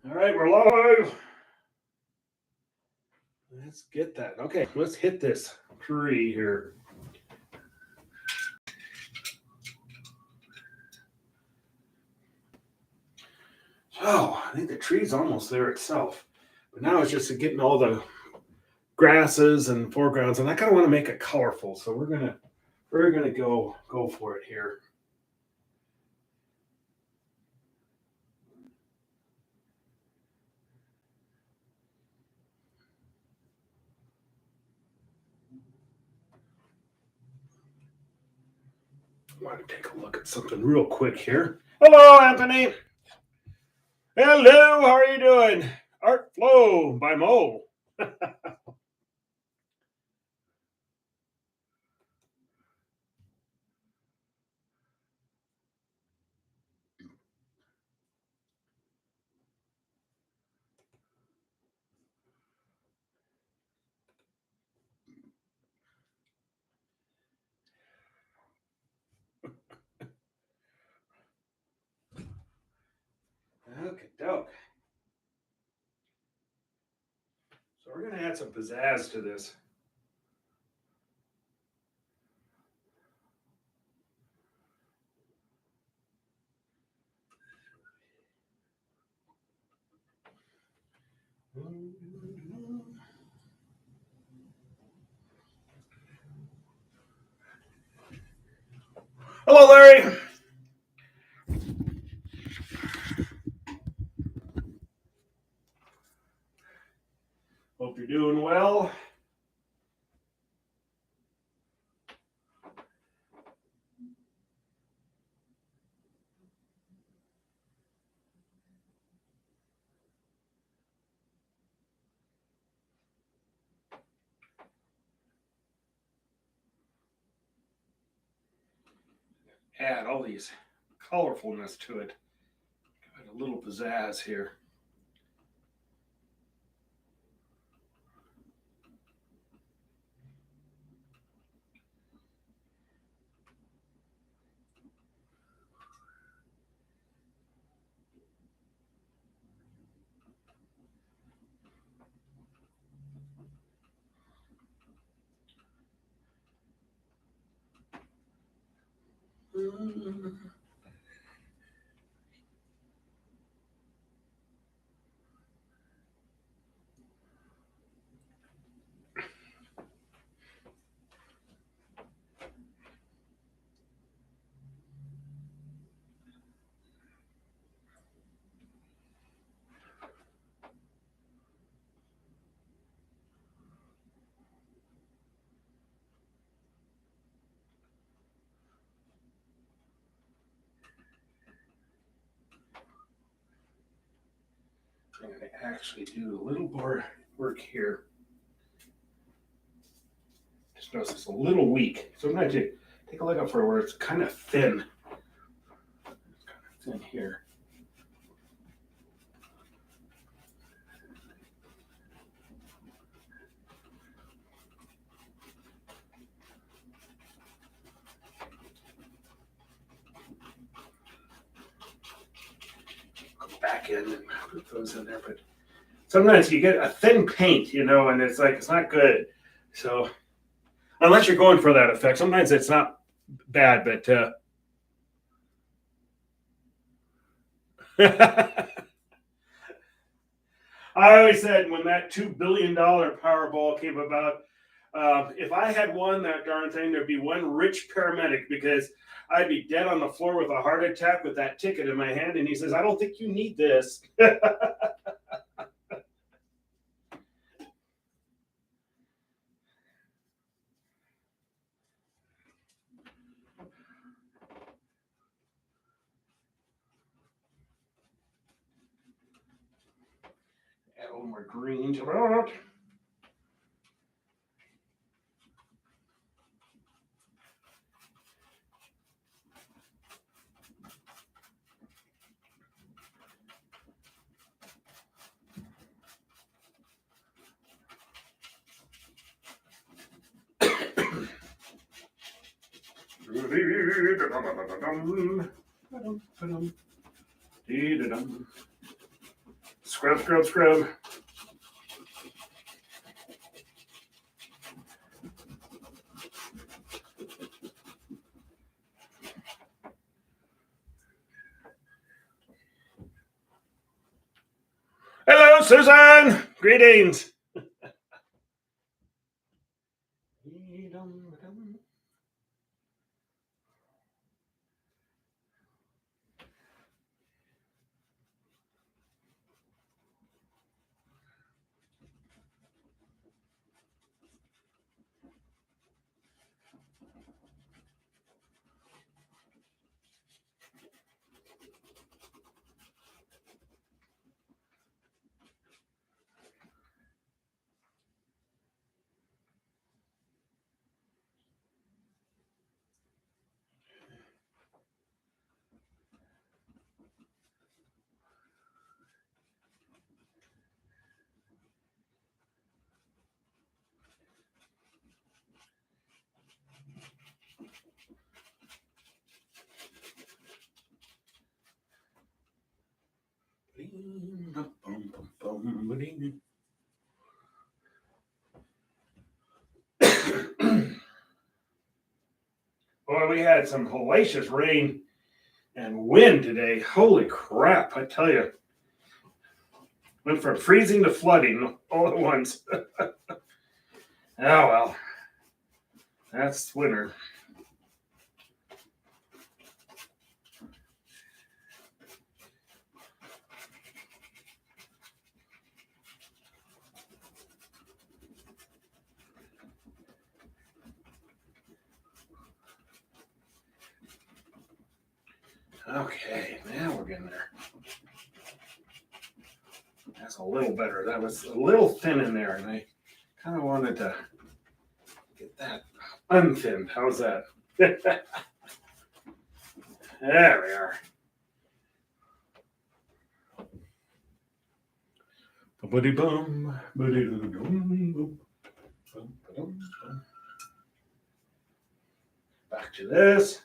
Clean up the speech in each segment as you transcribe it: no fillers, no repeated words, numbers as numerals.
All right, we're live. Let's get that. Okay, let's hit this tree here. So I think the tree's almost there itself. But now it's just getting all the grasses and foregrounds, and I kind of want to make it colorful. So we're gonna go for it here. I want to take a look at something real quick here. Hello, Anthony. Hello, how are you doing? Art Flow by Mo. Okay, doke. So we're gonna add some pizzazz to this. Hello, Larry. Hope you're doing well. Add all these colorfulness to it. Give it a little pizzazz here. I'm going to actually do a little more work here. Just notice it's a little weak. So I'm going to take a look up for where it's kind of thin. It's kind of thin here. Go back in and put those in there. But sometimes you get a thin paint, and it's like, it's not good. So unless you're going for that effect, sometimes it's not bad, but I always said when that $2 billion Powerball came about, if I had won that darn thing, there'd be one rich paramedic because I'd be dead on the floor with a heart attack with that ticket in my hand. And he says, I don't think you need this. Add a little more green to it. Scrub, scrub, scrub. Hello, Susan. Greetings. Boy, we had some hellacious rain and wind today. Holy crap, I tell you. Went from freezing to flooding all at once. Oh, well. That's winter. Okay, now we're getting there. That's a little better. That was a little thin in there, and I kind of wanted to get that unthinned. How's that? There we are. Back to this.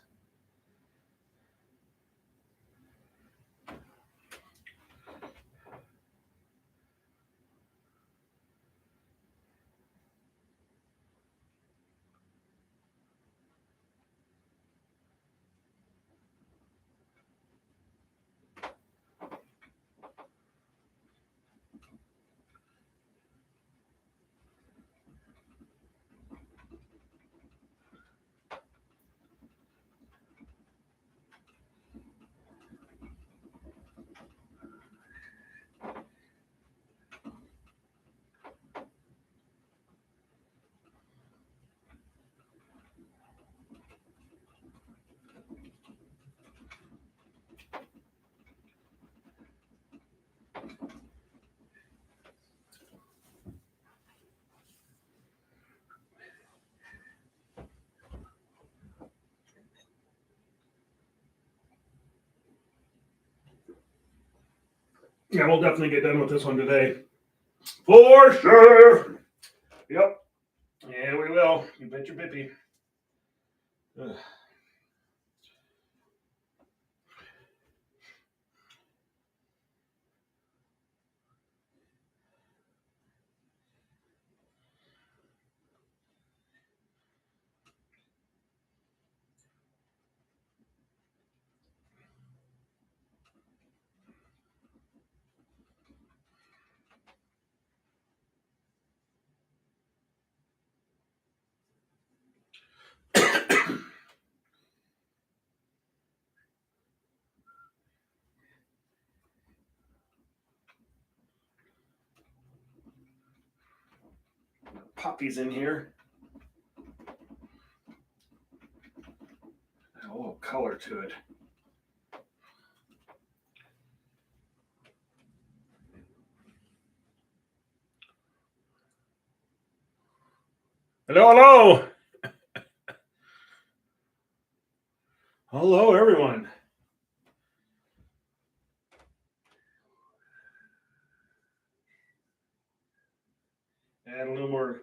Yeah, we'll definitely get done with this one today. For sure. Yep. Yeah, we will. You bet your bippy. Ugh. Poppies in here. Add a little color to it. Hello, hello. Hello, everyone. Add a little more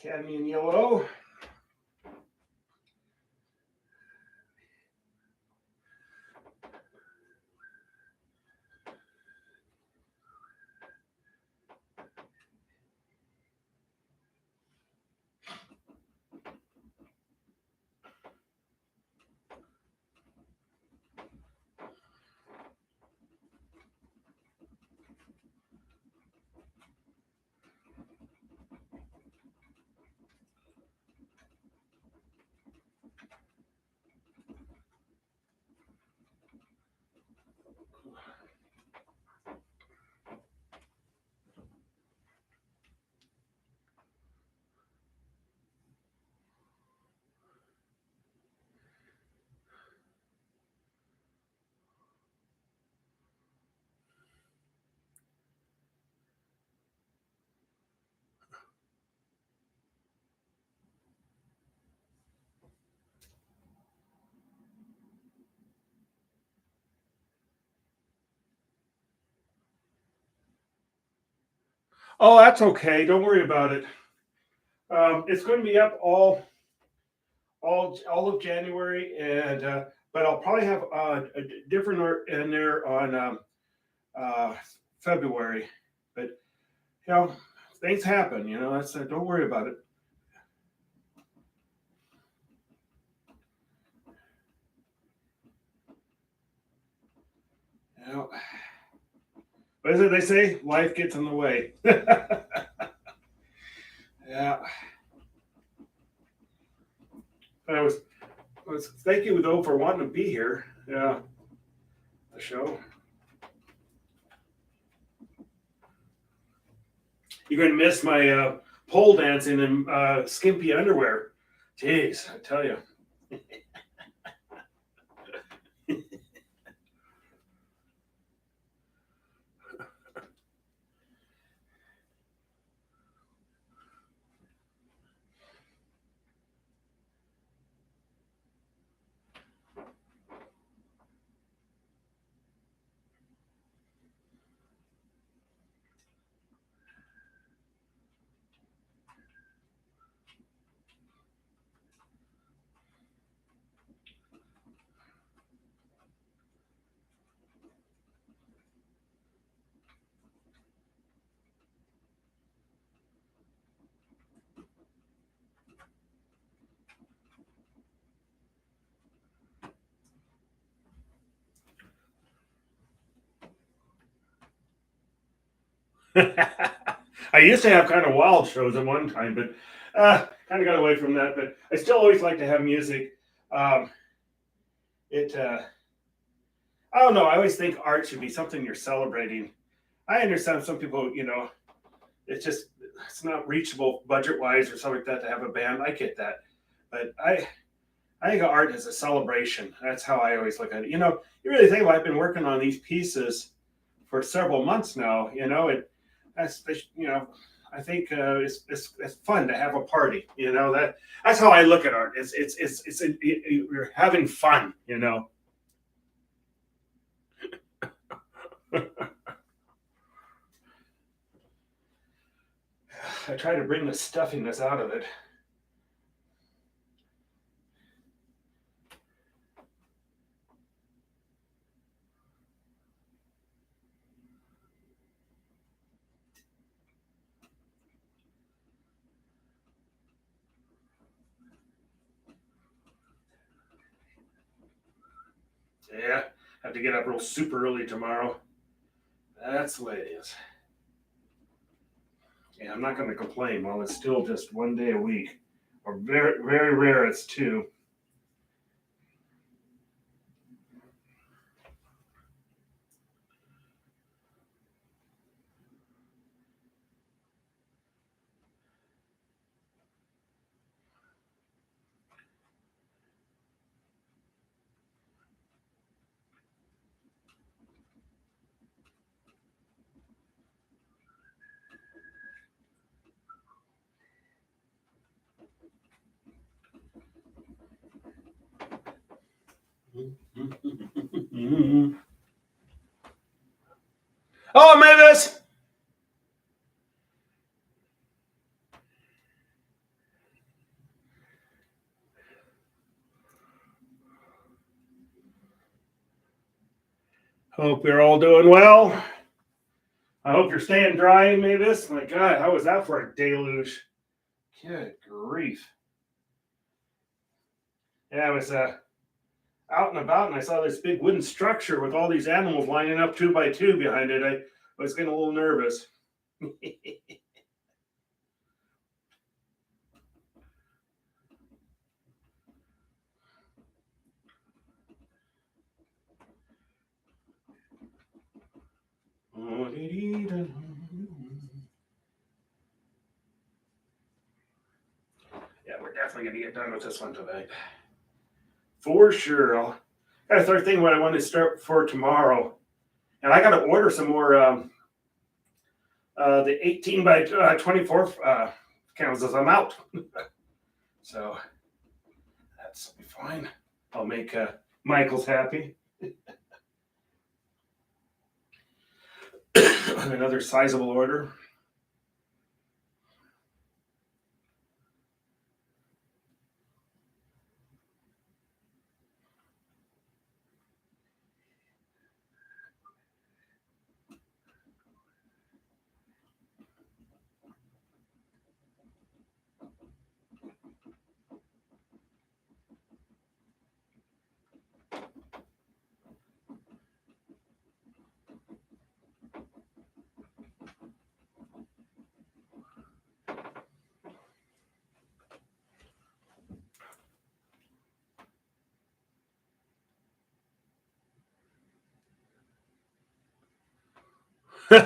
cadmium yellow. Oh, that's okay. Don't worry about it. It's going to be up all of January, and but I'll probably have a different art in there on uh, February. But you know, things happen. You know, that's don't worry about it. You know, what is it they say? Life gets in the way. Yeah. I was thank you though for wanting to be here. Yeah, the show. You're going to miss my pole dancing in skimpy underwear. Jeez, I tell you. I used to have kind of wild shows at one time, but kind of got away from that. But I still always like to have music. Um, it I don't know. I always think art should be something you're celebrating. I understand some people, you know, it's just it's not reachable budget wise or something like that to have a band. I get that, but I think of art as a celebration. That's how I always look at it. You know, you really think about it, I've been working on these pieces for several months now. You know, that's you know, I think it's fun to have a party. You know that's how I look at art. You're having fun. You know. I try to bring the stuffiness out of it. Yeah, have to get up real super early tomorrow. That's the way it is. Yeah, I'm not going to complain while it's still just one day a week, or very very rare it's two. Oh, Mavis! Hope you're all doing well. I hope you're staying dry, Mavis. My God, how was that for a deluge? Good grief. Yeah, I was out and about and I saw this big wooden structure with all these animals lining up two by two behind it. I was getting a little nervous. Yeah, we're definitely going to get done with this one tonight. For sure. I got to start thinking what I want to start for tomorrow. And I got to order some more the 18 by 24 canvases. I'm out. So that's be fine. I'll make Michael's happy. Another sizable order. Oh,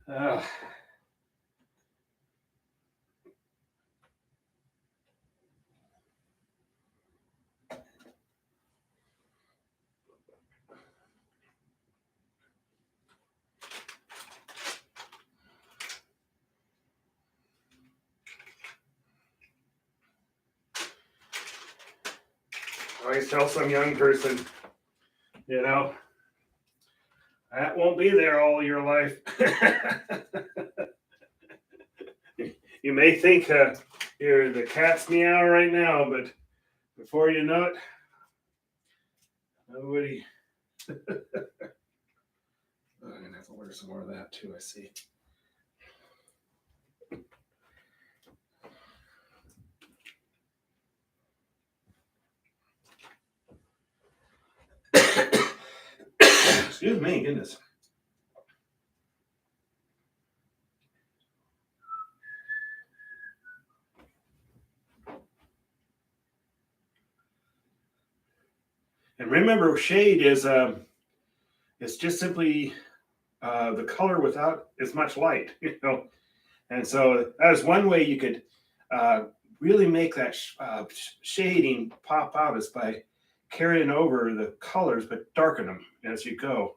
oh. I always tell some young person, you know, that won't be there all your life. You may think you're the cat's meow right now, but before you know it, nobody. Oh, I'm gonna have to order some more of that too. I see. Excuse me, goodness. And remember, shade is it's just simply the color without as much light, you know. And so that is one way you could uh, really make that shading pop out is by carrying over the colors but darken them as you go.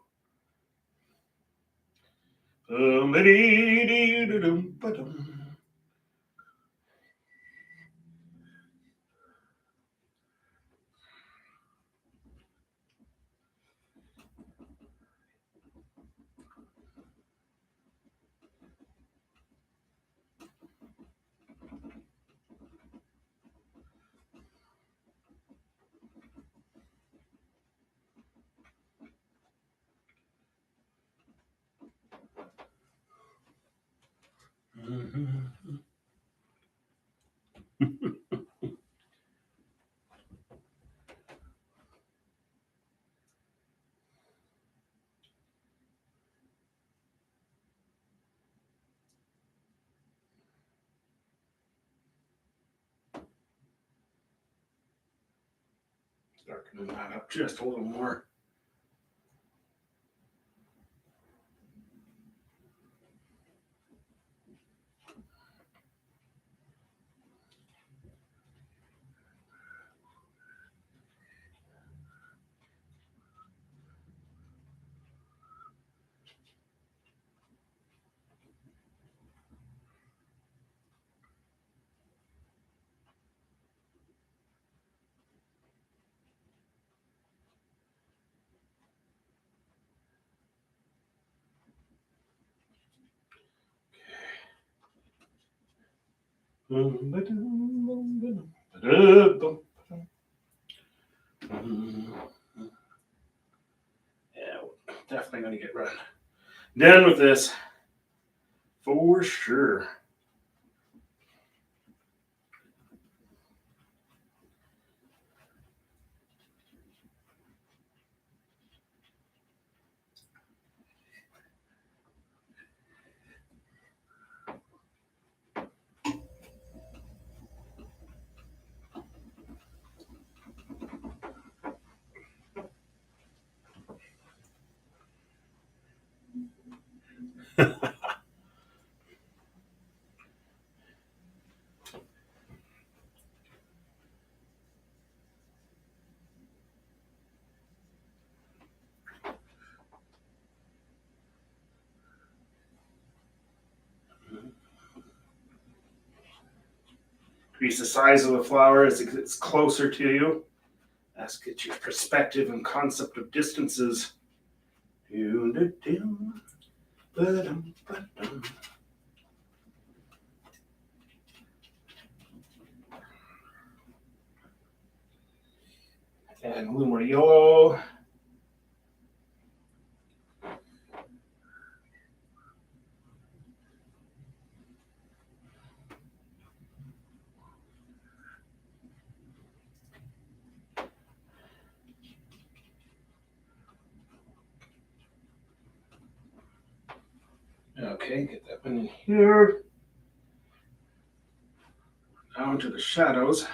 Darkening that up just a little more. Yeah, definitely gonna get run done with this for sure. increase the size of the flower as it gets closer to you. That's get your perspective and concept of distances. And a little more yellow. Okay, get that one in here. Now into the shadows.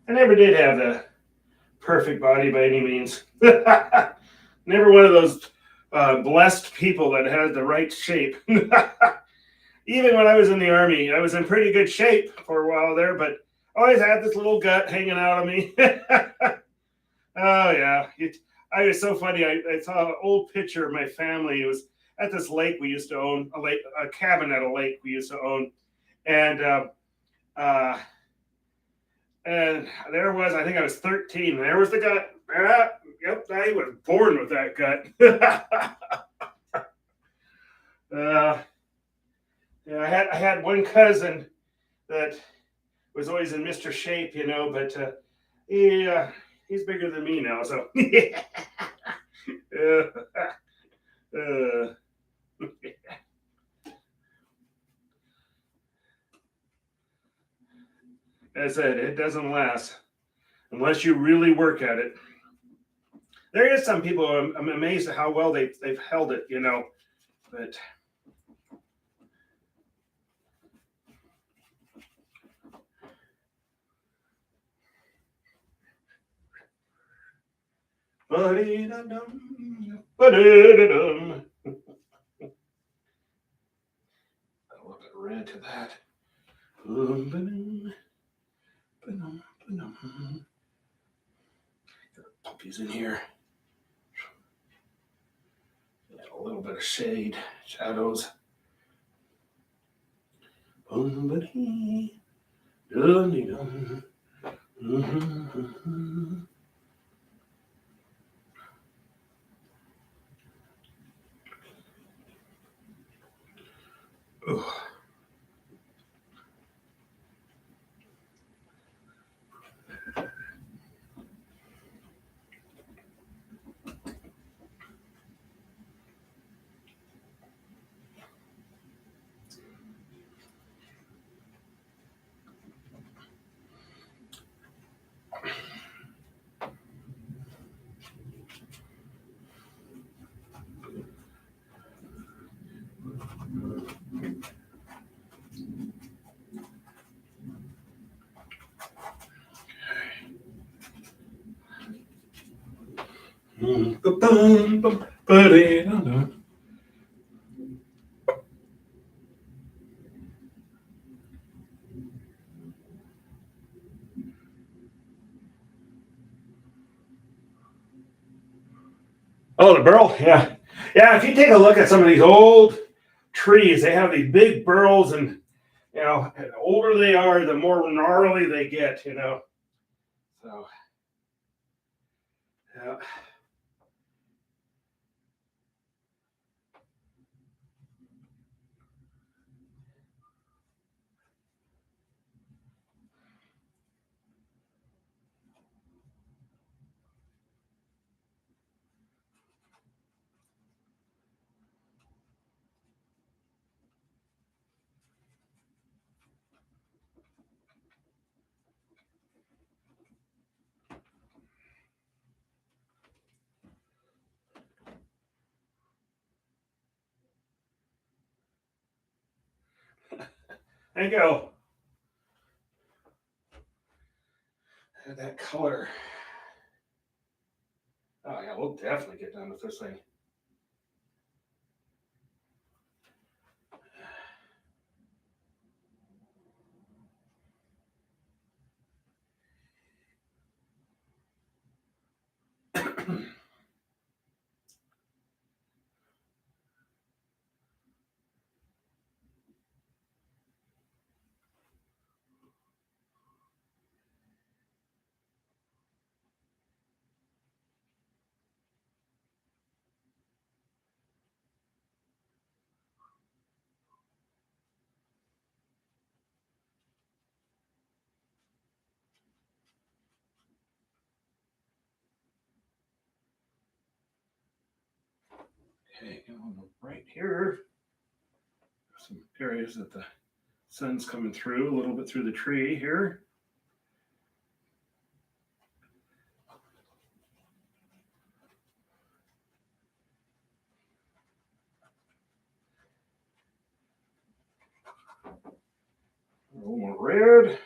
I never did have the perfect body by any means. Never one of those blessed people that had the right shape. Even when I was in the army, I was in pretty good shape for a while there, but always had this little gut hanging out of me. Oh yeah, I was so funny. I saw an old picture of my family. It was at this lake we used to own, a cabin at a lake we used to own, and uh, and there was, I think I was 13. There was the gut. Yep, I was born with that gut. Yeah, I had one cousin that was always in Mr. Shape, but he's bigger than me now, so. uh, as I said, it doesn't last unless you really work at it. There is some people, I'm amazed at how well they've held it, but. Ba-dee-da-dum, ba-dee-da-dum. A little bit of red to that. Puppies in here. A little bit of shade, shadows. Oh. Oh, the burl? Yeah. Yeah, if you take a look at some of these old trees, they have these big burls, and, the older they are, the more gnarly they get. So, yeah. There you go. That color. Oh yeah, we'll definitely get done with this thing. Okay, right here, some areas that the sun's coming through a little bit through the tree here. A little more red.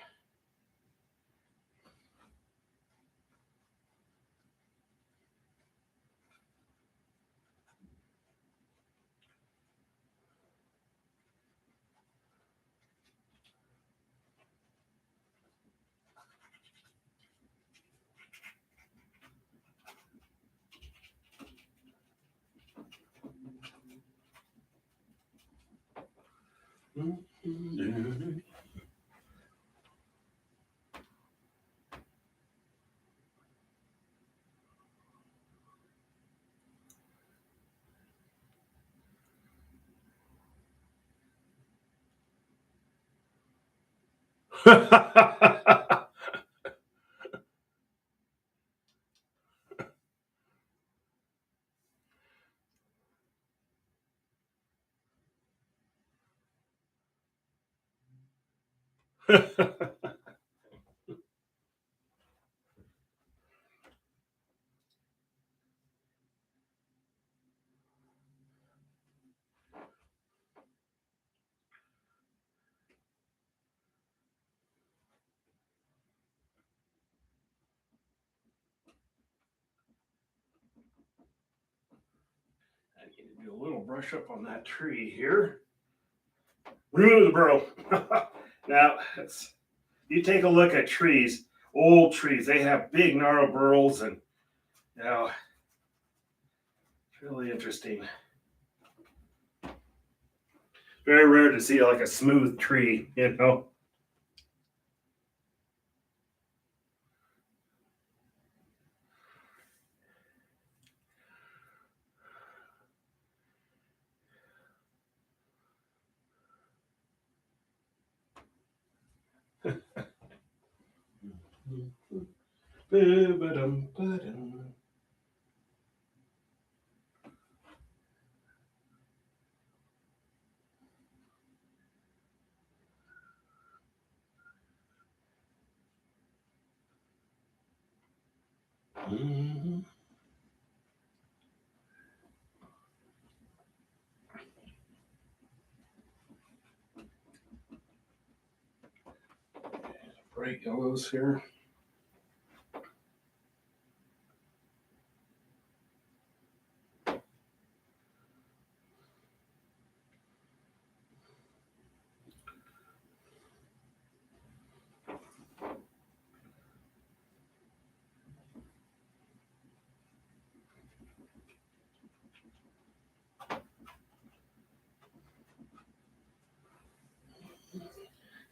I need to do a little brush up on that tree here. Remove the burl. Now, you take a look at trees, old trees. They have big gnarled burls, and you know, it's really interesting. Very rare to see like a smooth tree, you know. Bright yellows here.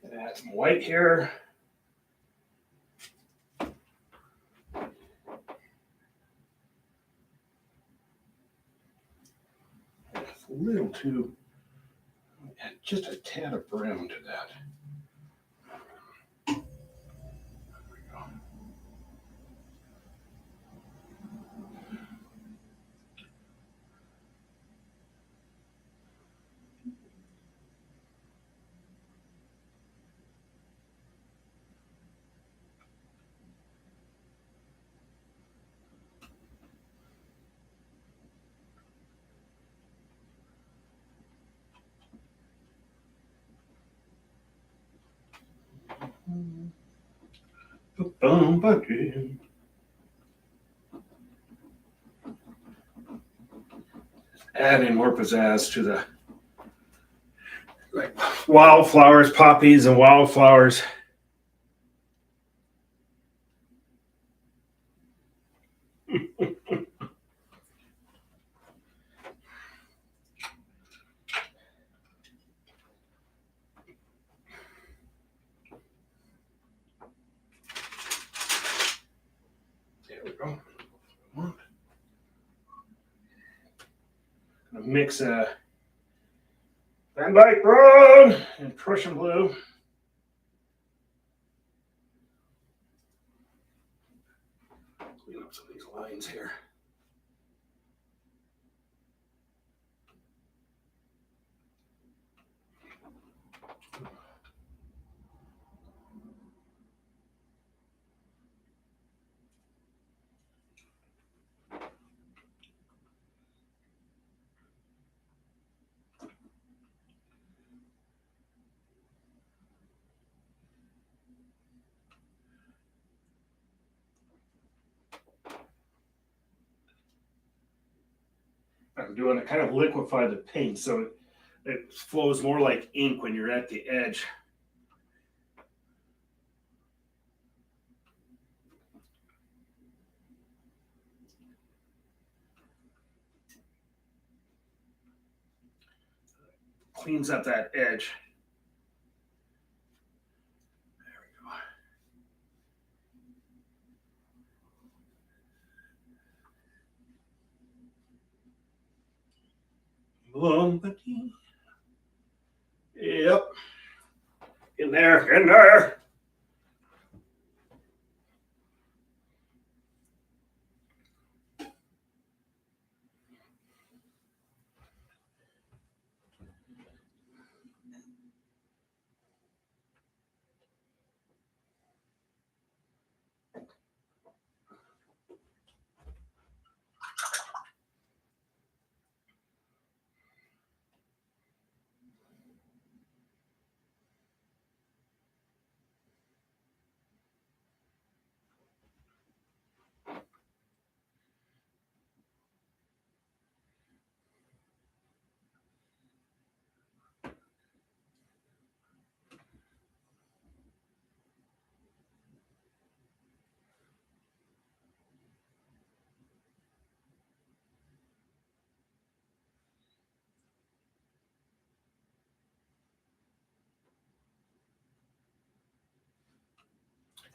And add some white here. It's a little too, add just a tad of brown to that. Boom, boom. add in more pizzazz to the like wildflowers, poppies, and wildflowers. There we go. Gonna mix Van Dyke Brown and Prussian Blue. Clean up some of these lines here. I'm doing to kind of liquefy the paint so it flows more like ink when you're at the edge. Cleans up that edge. Yep. In there, in there.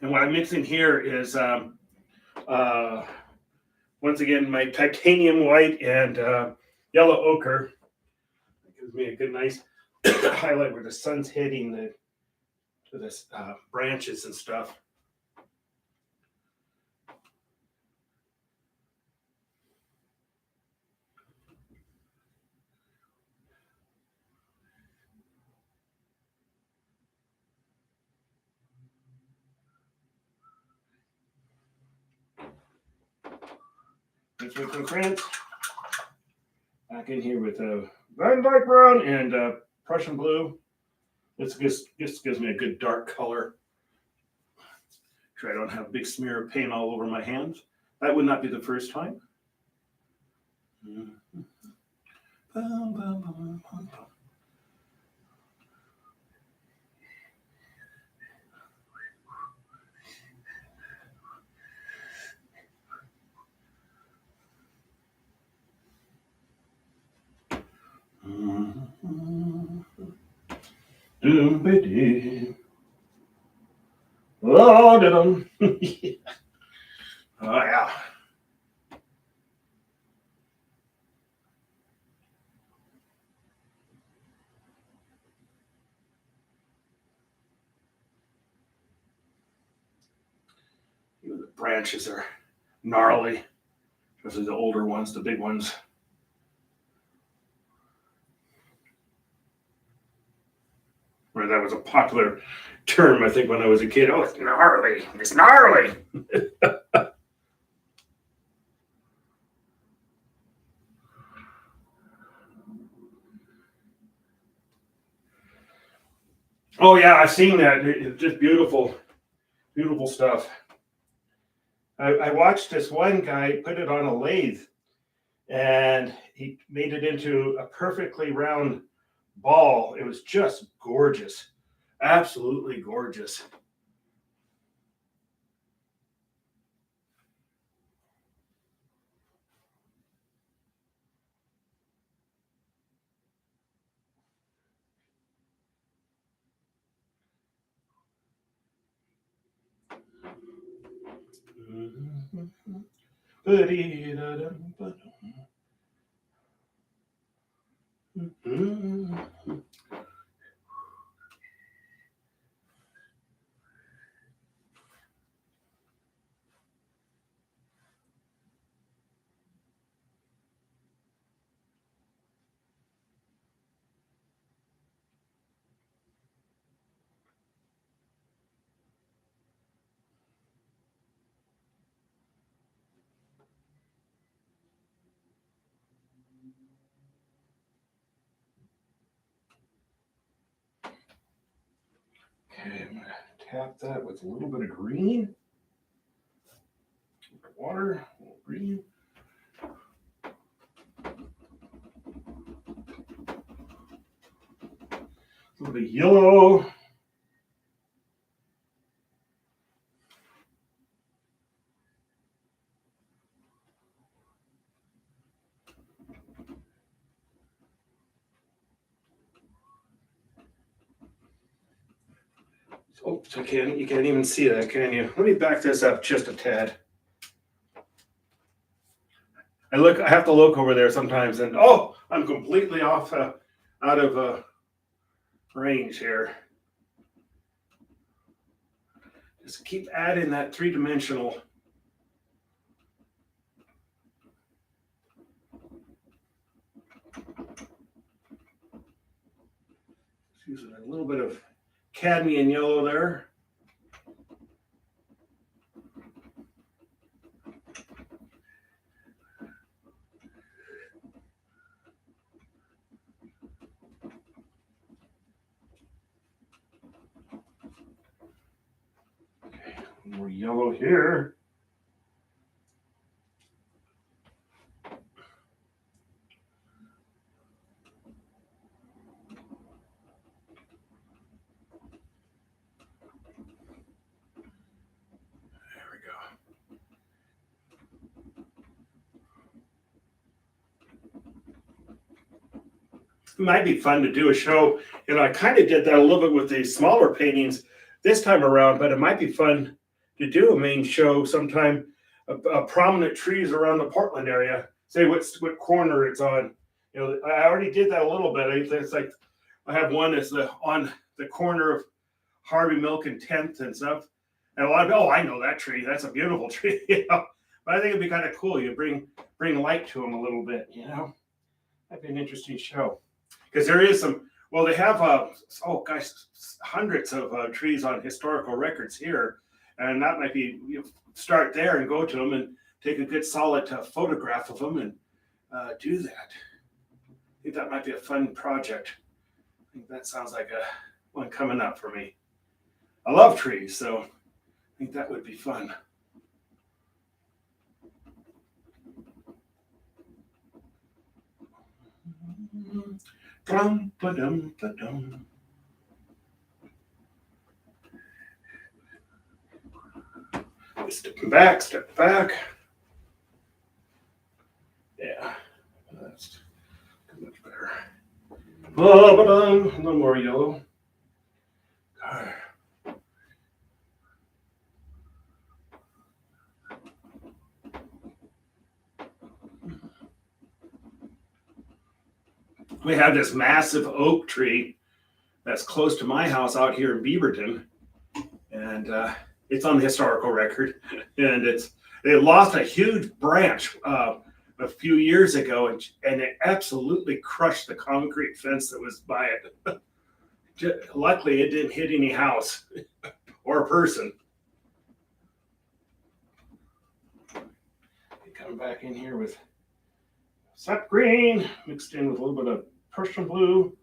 And what I'm mixing here is once again my titanium white and yellow ochre. It gives me a good nice highlight where the sun's hitting the branches and stuff. Let's make some prints. Back in here with Van Dyke Brown and Prussian Blue. This just gives me a good dark color. Sure I don't have a big smear of paint all over my hands. That would not be the first time. Oh, did Oh, yeah. Even the branches are gnarly, especially the older ones, the big ones. Where that was a popular term, I think, when I was a kid. Oh, it's gnarly. It's gnarly. Oh, yeah, I've seen that. It's just beautiful, beautiful stuff. I watched this one guy put it on a lathe, and he made it into a perfectly round ball. It was just gorgeous, absolutely gorgeous. Okay, I'm gonna tap that with a little bit of green. Water, a little green. A little bit of yellow. Oops, you can't even see that, can you? Let me back this up just a tad. I have to look over there sometimes, and oh, I'm completely off, out of range here. Just keep adding that three-dimensional. Using a little bit of cadmium yellow there. Okay, more yellow here. It might be fun to do a show. I kind of did that a little bit with the smaller paintings this time around, but it might be fun to do a main show sometime. Prominent trees around the Portland area. Say what corner it's on. I already did that a little bit. It's like I have one that's on the corner of Harvey Milk and 10th and stuff. And a lot of I know that tree. That's a beautiful tree. But I think it'd be kind of cool. You bring light to them a little bit. That'd be an interesting show. Because there is some, well, they have, hundreds of trees on historical records here. And that might be, start there and go to them and take a good solid photograph of them and do that. I think that might be a fun project. I think that sounds like one coming up for me. I love trees, so I think that would be fun. Dum-ba-dum-ba-dum. Step back. Yeah, that's much better. A little more yellow. We have this massive oak tree that's close to my house out here in Beaverton, and it's on the historical record. And they lost a huge branch a few years ago, and it absolutely crushed the concrete fence that was by it. Luckily, it didn't hit any house or a person. Come back in here with sap green mixed in with a little bit of Prussian blue.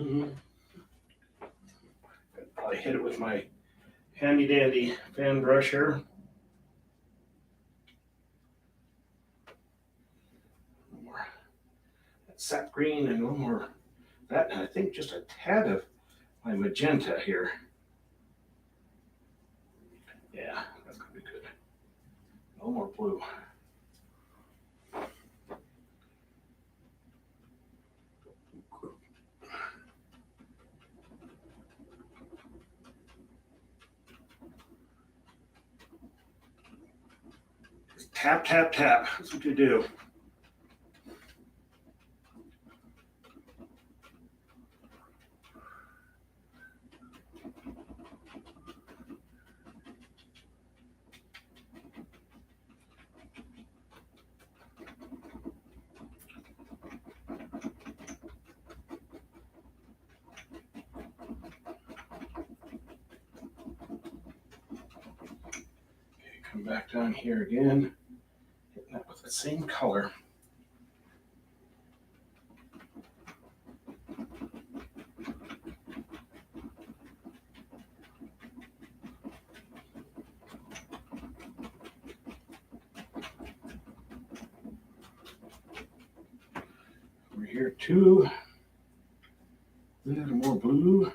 Mm-hmm. Probably hit it with my handy dandy fan brush here. More sap green and a little more that, and I think just a tad of my magenta here. Yeah, that's gonna be good. No more blue. Just tap, tap, tap. That's what you do. Come back down here again, hitting that with the same color. Over here too, a little more blue.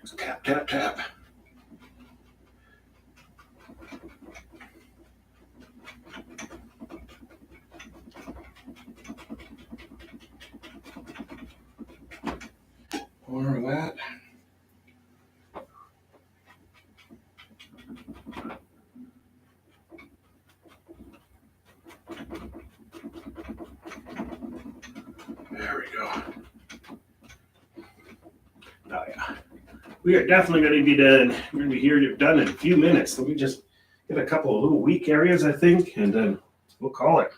Just tap, tap, tap. More of that. There we go. Oh yeah. We are definitely going to be done. We're going to be here done in a few minutes. Let me just get a couple of little weak areas, I think, and then we'll call it.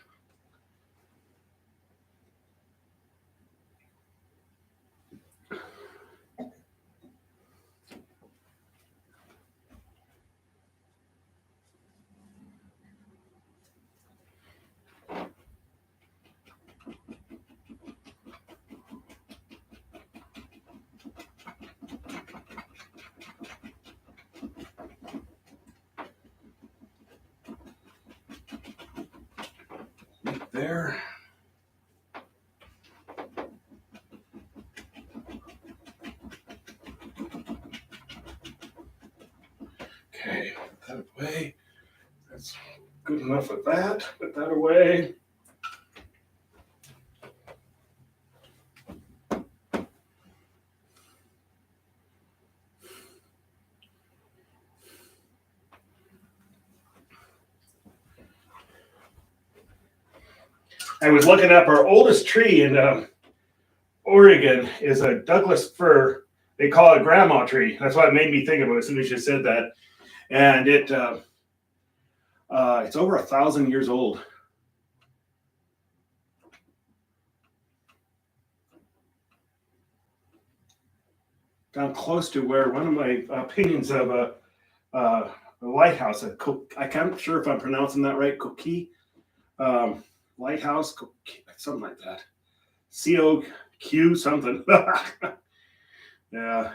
There. Okay, put that away. That's good enough with that. Put that away. I was looking up our oldest tree in Oregon is a Douglas fir. They call it a grandma tree. That's why it made me think of it as soon as you said that. And it's over 1,000 years old. Down close to where one of my paintings of a lighthouse, I can't sure if I'm pronouncing that right, Koki lighthouse, something like that. COQ something. Yeah.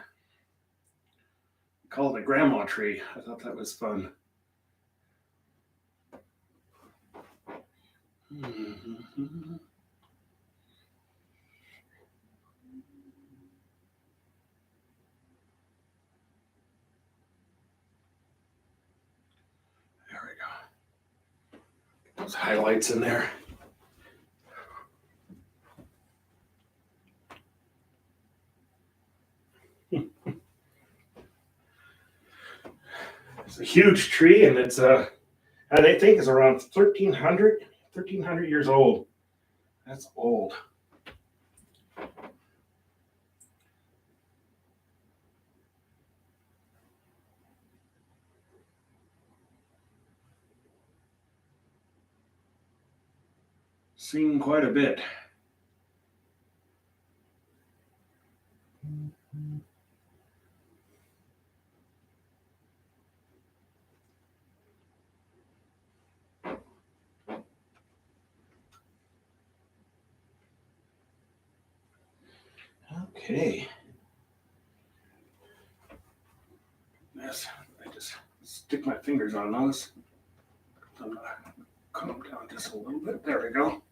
Call it a grandma tree. I thought that was fun. Mm-hmm. There we go. Get those highlights in there. It's a huge tree, and it's they think is around 1,300 years old. That's old. Seen quite a bit. Okay. Yes, I just stick my fingers on those. I'm gonna calm down just a little bit. There we go.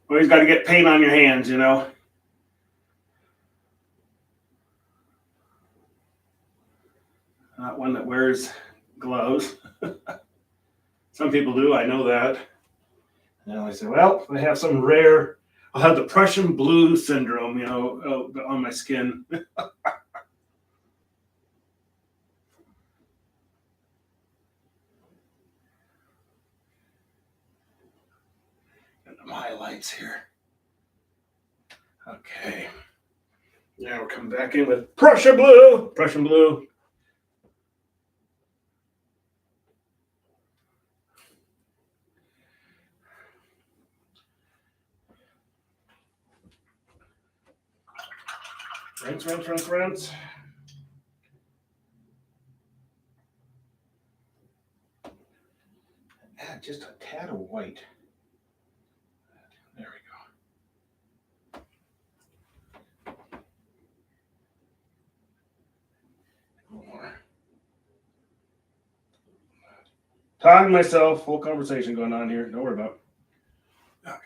Always got to get paint on your hands, you know. Not one that wears gloves. Some people do, I know that. And I say, well, I have some rare, I'll have the Prussian blue syndrome, you know, on my skin. And some highlights here. Okay. Now we're coming back in with Prussian blue. Prussian blue. Rinse, rinse, rinse, rinse. Add just a tad of white. There we go. A little more. Talking to myself, whole conversation going on here. Don't worry about it. Okay.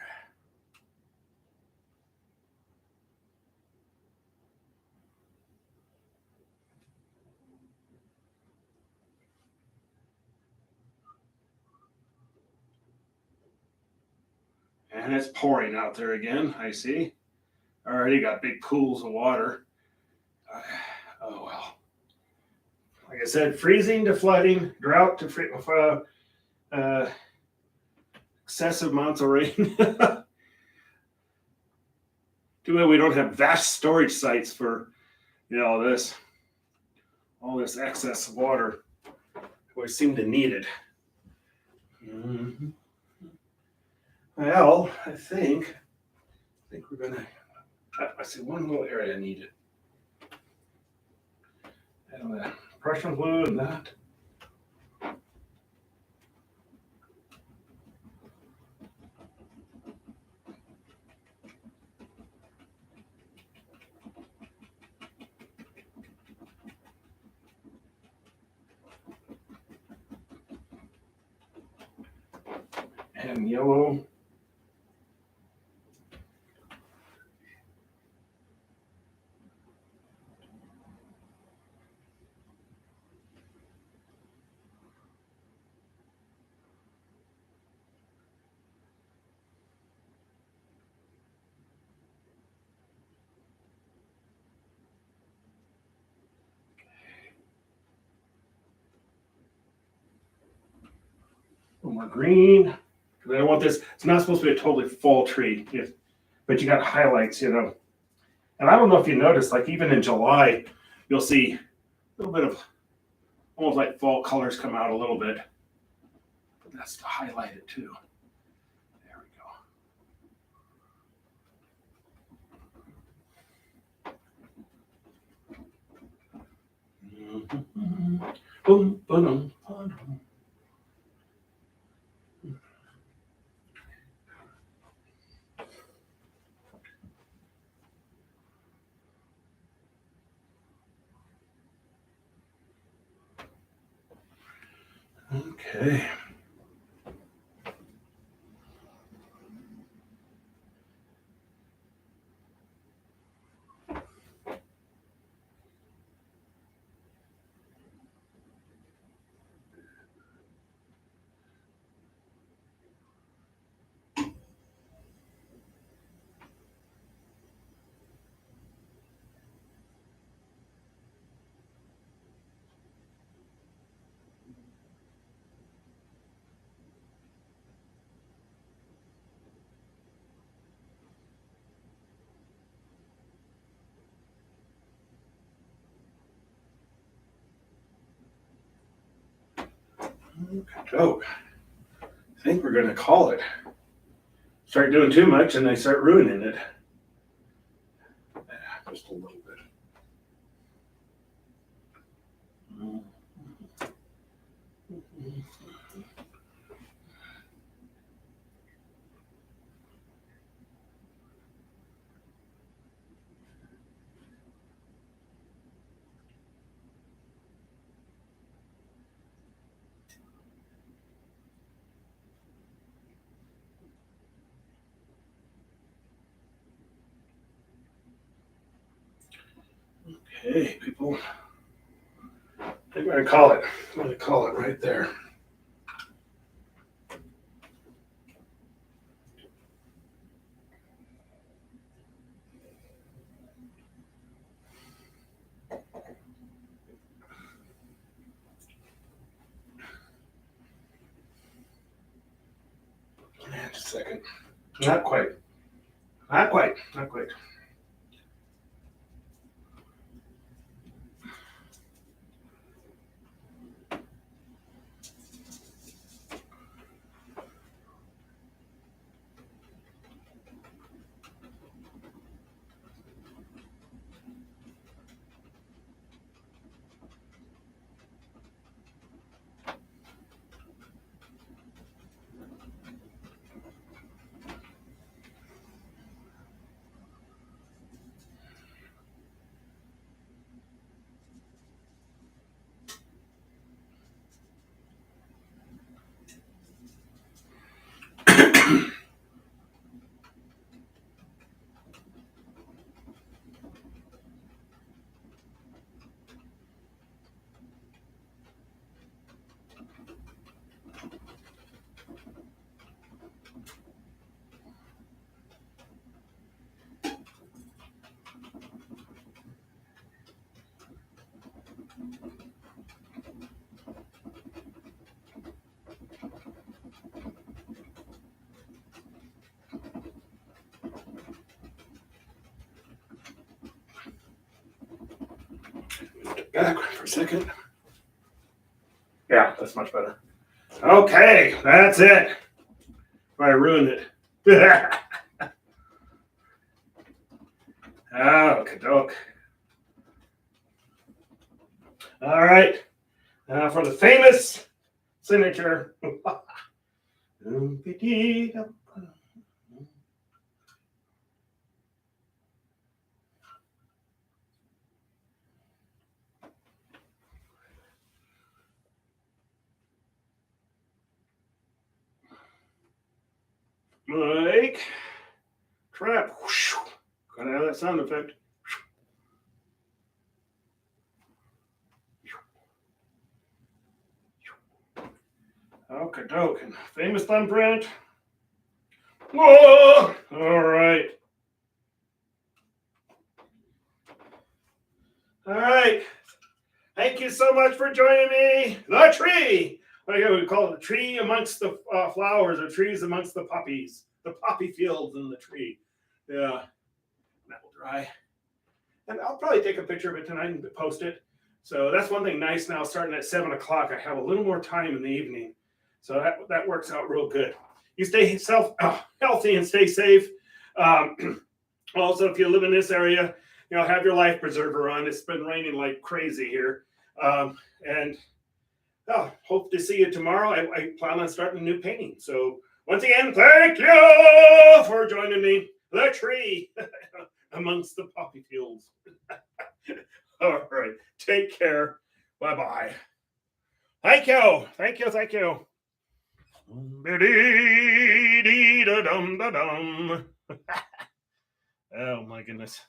And it's pouring out there again, I see. Already got big pools of water. Oh well. Like I said, freezing to flooding, drought to excessive amounts of rain. Too bad we don't have vast storage sites for, you know, all this excess water. We seem to need it. Mm-hmm. Well, I think we're gonna. I see one little area needed. And the Prussian blue and that. And yellow. A little more green. Because I don't want this. It's not supposed to be a totally full tree, but you got highlights, you know. And I don't know if you noticed, like even in July, you'll see a little bit of almost like fall colors come out a little bit. But that's to highlight it too. There we go. Boom, boom, boom. Okay. Oh, I think we're going to call it. Start doing too much and they start ruining it. Just a little bit. Okay, people. I'm going to call it. I'm going to call it right there. Just a second. Not quite. Not quite. Not quite. Back for a second. Yeah, that's much better. Okay, that's it. I ruined it. Okay, doke. All right. Now for the famous signature. Like crap. Gotta have that sound effect. Okay, doke. Famous thumbprint. Whoa! All right. All right. Thank you so much for joining me. The tree. We call it the tree amongst the flowers, or trees amongst the poppies. The poppy fields in the tree. Yeah. That will dry. And I'll probably take a picture of it tonight and post it. So that's one thing nice now, starting at 7 o'clock. I have a little more time in the evening. So that works out real good. You stay healthy and stay safe. Also, if you live in this area, have your life preserver on. It's been raining like crazy here. And hope to see you tomorrow. I plan on starting a new painting. So once again, thank you for joining me. The tree amongst the poppy fields. All right. Take care. Bye-bye. Thank you. Thank you. Thank you. Oh my goodness.